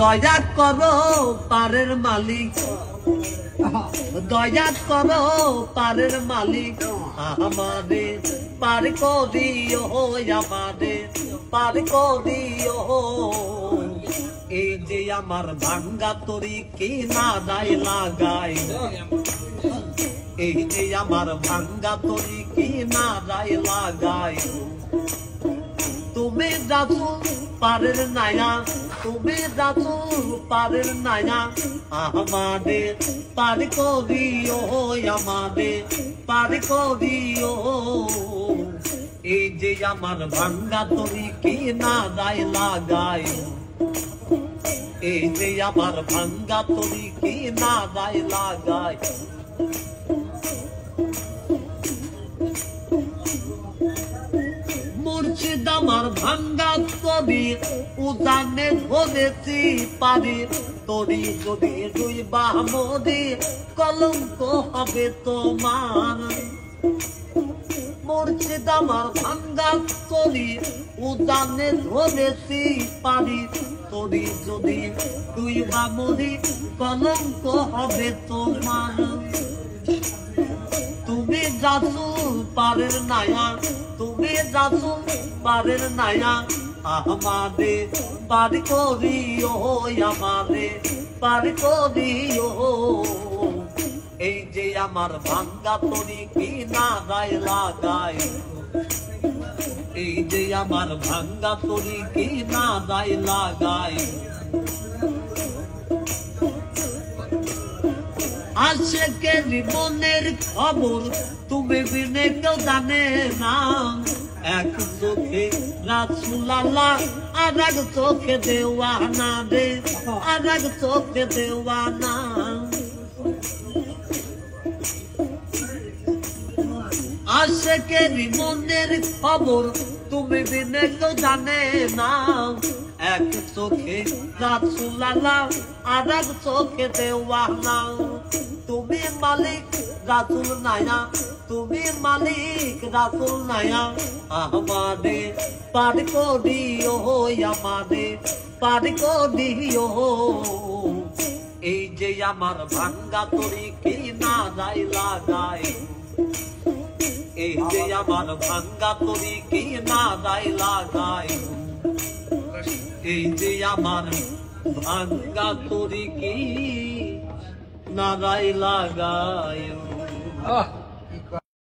দয়া করো পারের মালিক, দয়া করো পারের মালিক, আমাদের পার করিও, আমাদের পার করিও। এই যে আমার ভাঙ্গা তরি কি না দায় লাগাই, এই যে আমার ভাঙ্গা তরি কি না দায় লাগাই। তুমি যাচ্ছো পারের নায়া, তুমি যাচ্ছো পারের নায়া, আমাদের পার করিও, আমাদের পার করিও। এই যে আমার ভাঙ্গা তরি কি না দায় লাগাই, এই যে আমার ভাঙ্গা তরি কি না দায় লাগাই। মুর্শিদ আমার ভাঙ্গা তরি উজানে ধরেছি পারি, তরি যদি দুই বামদি কলঙ্ক হবে তোমার। মুর্শিদ আমার ভাঙ্গা তরি উজানে ধরেছি পারি, তরি যদি দুই বামদি কলঙ্ক হবে তোমার। তুমি যাচ্ছো পারের নায়া, তুমি যাচ্ছো পারের নায়া, আমাদের পার করিও, আমাদের পার করিও। এই যে আমার ভাঙ্গা তরি কি না দায় লাগাই, এই যে আমার ভাঙ্গা তরি কি না দায় লাগাই। আশেকের জীবনের খবর তুমি বিনে কেউ জানে না, এক চোখে রাসূল আল্লাহ আর এক চোখে দেওয়ানা রে, আর এক চোখে দেওয়ানা। আশেকের জীবনের খবর তুমি বিনে কেউ জানে না, এক চোখে রাসূল আল্লাহ আর এক চোখে দেওয়ানা। তুমি মালিক রাসূল নায়া, তুমি মালিক রাসূল নায়া, আমাদের পার করিও, আমাদের পার করিও। এই যে আমার ভাঙ্গা তরি কি না দায় লাগাই, এই যে আমার ভাঙ্গা তরি কি না দায় লাগাই। এই যে আমার ভাঙ্গা তরি কি না দায় লাগাই।